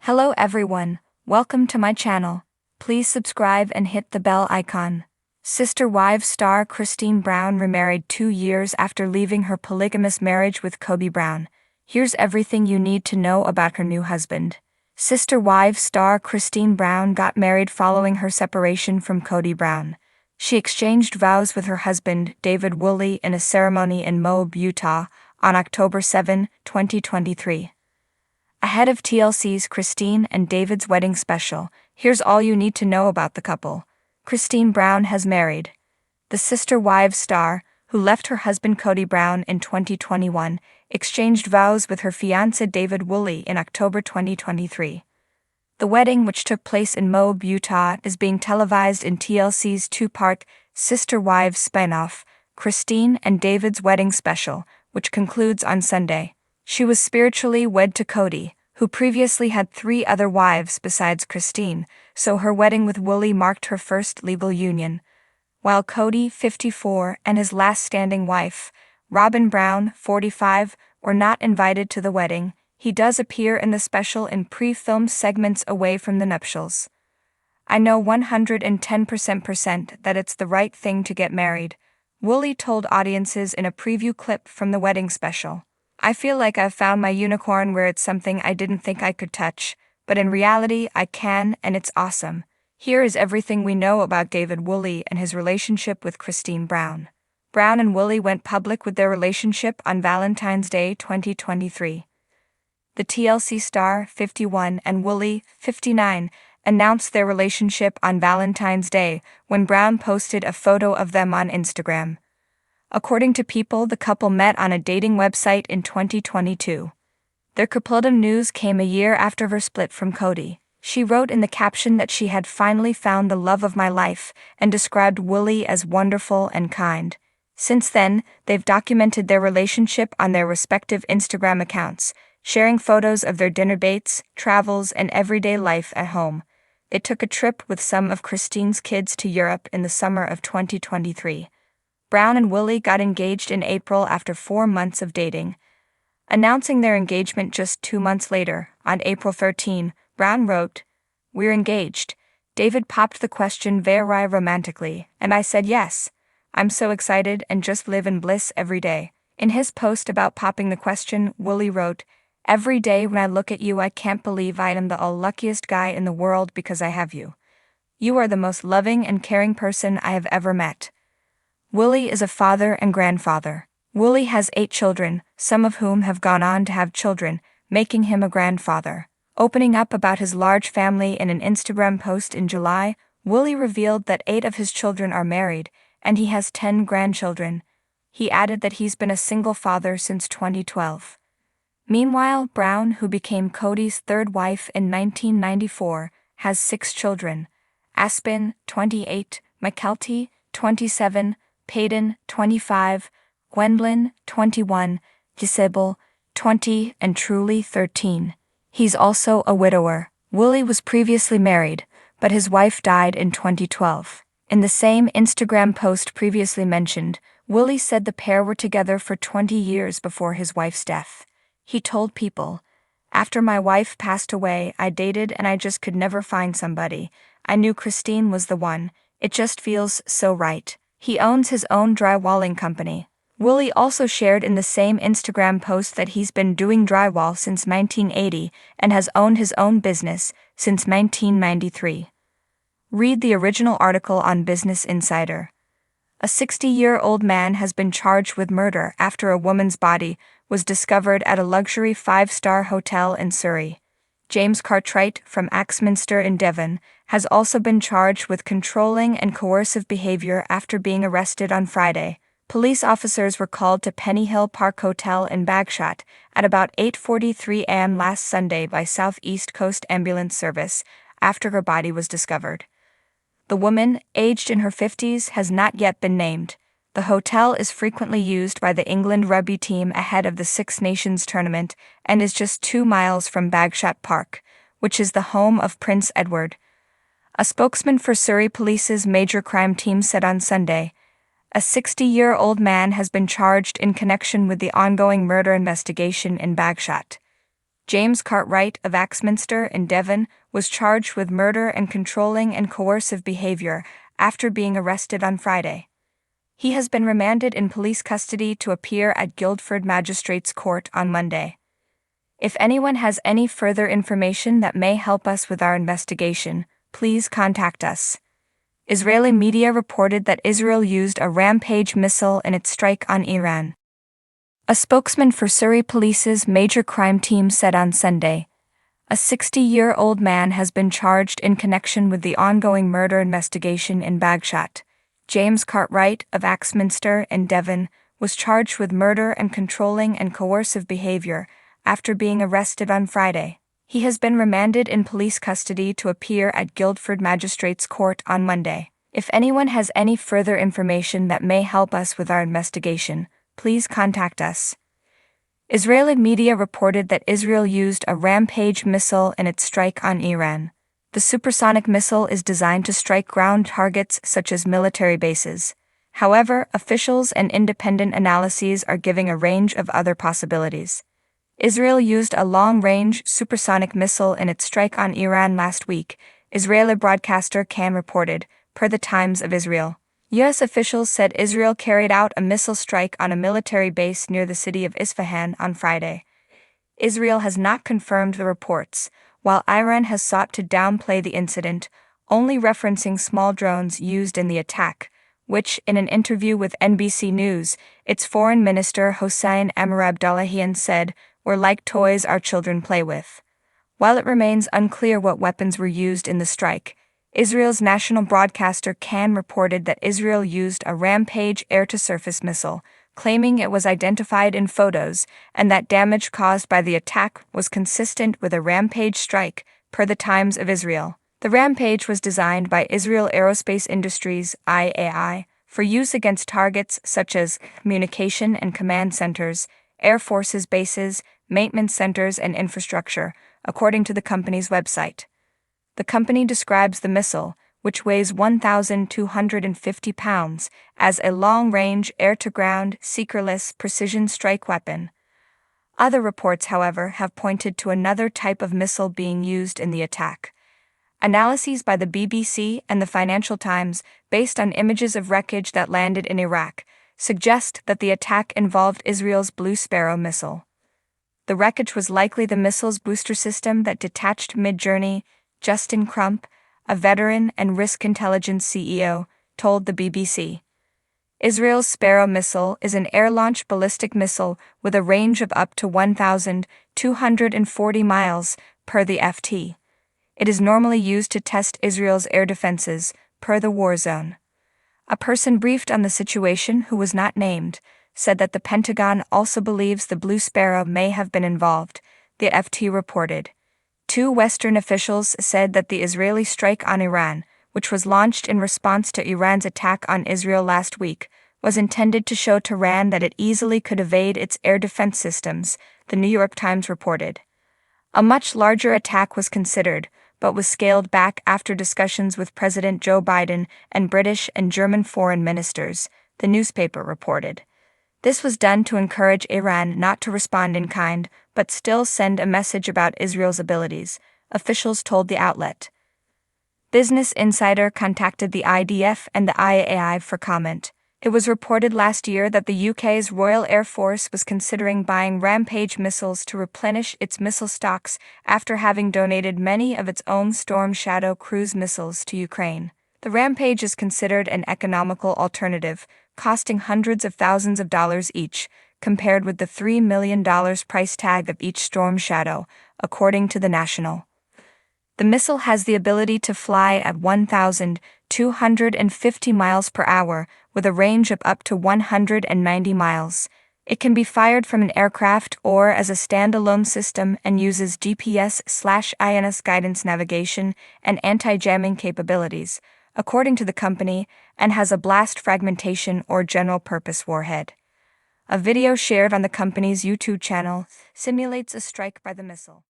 Hello everyone, welcome to my channel. Please subscribe and hit the bell icon. Sister Wives star Cristin Brown remarried 2 years after leaving her polygamous marriage with Kody Brown. Here's everything you need to know about her new husband. Sister Wives star Cristin Brown got married following her separation from Kody Brown. She exchanged vows with her husband, David Woolley, in a ceremony in Moab, Utah, on October 7, 2023. Ahead of TLC's Cristin and David's wedding special, here's all you need to know about the couple. Cristin Brown has married. The Sister Wives star, who left her husband Kody Brown in 2021, exchanged vows with her fiancé David Woolley in October 2023. The wedding, which took place in Moab, Utah, is being televised in TLC's two-part Sister Wives spin-off, Cristin and David's Wedding Special, which concludes on Sunday. She was spiritually wed to Kody, who previously had 3 other wives besides Cristin, so her wedding with Woolley marked her first legal union. While Kody, 54, and his last standing wife, Robin Brown, 45, were not invited to the wedding, he does appear in the special in pre-filmed segments away from the nuptials. I know 110% that it's the right thing to get married, Woolley told audiences in a preview clip from the wedding special. I feel like I've found my unicorn where it's something I didn't think I could touch, but in reality I can, and it's awesome. Here is everything we know about David Woolley and his relationship with Cristin Brown. Brown and Woolley went public with their relationship on Valentine's Day 2023. The TLC star, 51, and Woolley, 59, announced their relationship on Valentine's Day when Brown posted a photo of them on Instagram. According to People, the couple met on a dating website in 2022. Their coupledom news came a year after her split from Kody. She wrote in the caption that she had finally found the love of my life and described Woolley as wonderful and kind. Since then, they've documented their relationship on their respective Instagram accounts, sharing photos of their dinner dates, travels, and everyday life at home. They took a trip with some of Cristin's kids to Europe in the summer of 2023. Brown and Woolley got engaged in April after 4 months of dating. Announcing their engagement just 2 months later, on April 13, Brown wrote, "We're engaged." David popped the question very romantically, and I said yes. I'm so excited and just live in bliss every day. In his post about popping the question, Woolley wrote, "Every day when I look at you I can't believe I am the luckiest guy in the world because I have you. You are the most loving and caring person I have ever met." Woolley is a father and grandfather. Woolley has 8 children, some of whom have gone on to have children, making him a grandfather. Opening up about his large family in an Instagram post in July, Woolley revealed that 8 of his children are married, and he has 10 grandchildren. He added that he's been a single father since 2012. Meanwhile, Brown, who became Kody's 3rd wife in 1994, has 6 children. Aspen, 28, Mykelti, 27, Peyton, 25, Gwendolyn, 21, Giselle, 20, and Truly, 13. He's also a widower. Woolley was previously married, but his wife died in 2012. In the same Instagram post previously mentioned, Woolley said the pair were together for 20 years before his wife's death. He told People, "After my wife passed away, I dated and I just could never find somebody. I knew Cristin was the one. It just feels so right." He owns his own drywalling company. Woolley also shared in the same Instagram post that he's been doing drywall since 1980 and has owned his own business since 1993. Read the original article on Business Insider. A 60-year-old man has been charged with murder after a woman's body was discovered at a luxury 5-star hotel in Surrey. James Cartwright from Axminster in Devon has also been charged with controlling and coercive behavior after being arrested on Friday. Police officers were called to Pennyhill Park Hotel in Bagshot at about 8:43 a.m. last Sunday by South East Coast Ambulance Service after her body was discovered. The woman, aged in her 50s, has not yet been named. The hotel is frequently used by the England rugby team ahead of the Six Nations tournament and is just 2 miles from Bagshot Park, which is the home of Prince Edward. A spokesman for Surrey Police's major crime team said on Sunday, "A 60-year-old man has been charged in connection with the ongoing murder investigation in Bagshot." James Cartwright of Axminster in Devon was charged with murder and controlling and coercive behavior after being arrested on Friday. He has been remanded in police custody to appear at Guildford Magistrates Court on Monday. If anyone has any further information that may help us with our investigation, please contact us. Israeli media reported that Israel used a rampage missile in its strike on Iran. A spokesman for Surrey Police's major crime team said on Sunday, a 60-year-old man has been charged in connection with the ongoing murder investigation in Bagshot. James Cartwright of Axminster in Devon was charged with murder and controlling and coercive behavior after being arrested on Friday. He has been remanded in police custody to appear at Guildford Magistrates Court on Monday. If anyone has any further information that may help us with our investigation, please contact us. Israeli media reported that Israel used a rampage missile in its strike on Iran. The supersonic missile is designed to strike ground targets such as military bases. However, officials and independent analyses are giving a range of other possibilities. Israel used a long-range supersonic missile in its strike on Iran last week, Israeli broadcaster Kan reported, per the Times of Israel. U.S. officials said Israel carried out a missile strike on a military base near the city of Isfahan on Friday. Israel has not confirmed the reports, while Iran has sought to downplay the incident, only referencing small drones used in the attack, which, in an interview with NBC News, its foreign minister Hossein Amir-Abdollahian said, were like toys our children play with. While it remains unclear what weapons were used in the strike, Israel's national broadcaster Kan reported that Israel used a rampage air-to-surface missile, claiming it was identified in photos and that damage caused by the attack was consistent with a rampage strike, per the Times of Israel. The rampage was designed by Israel Aerospace Industries (IAI) for use against targets such as communication and command centers, Air Force's bases, maintenance centers, and infrastructure, according to the company's website. The company describes the missile, which weighs 1,250 pounds, as a long-range, air-to-ground, seekerless precision strike weapon. Other reports, however, have pointed to another type of missile being used in the attack. Analyses by the BBC and the Financial Times, based on images of wreckage that landed in Iraq, suggest that the attack involved Israel's Blue Sparrow missile. The wreckage was likely the missile's booster system that detached mid-journey, Justin Crump, a veteran and risk intelligence CEO, told the BBC. Israel's Sparrow missile is an air-launched ballistic missile with a range of up to 1,240 miles, per the FT. It is normally used to test Israel's air defenses, per the war zone. A person briefed on the situation who was not named said that the Pentagon also believes the Blue Sparrow may have been involved, the FT reported. Two Western officials said that the Israeli strike on Iran, which was launched in response to Iran's attack on Israel last week, was intended to show Tehran that it easily could evade its air defense systems, the New York Times reported. A much larger attack was considered, but was scaled back after discussions with President Joe Biden and British and German foreign ministers, the newspaper reported. This was done to encourage Iran not to respond in kind, but still send a message about Israel's abilities, officials told the outlet. Business Insider contacted the IDF and the IAI for comment. It was reported last year that the UK's Royal Air Force was considering buying Rampage missiles to replenish its missile stocks after having donated many of its own Storm Shadow cruise missiles to Ukraine. The Rampage is considered an economical alternative, costing hundreds of thousands of dollars each, compared with the $3 million price tag of each Storm Shadow, according to The National. The missile has the ability to fly at 1,250 miles per hour, with a range of up to 190 miles. It can be fired from an aircraft or as a standalone system and uses GPS/INS guidance navigation and anti-jamming capabilities, according to the company, and has a blast fragmentation or general-purpose warhead. A video shared on the company's YouTube channel simulates a strike by the missile.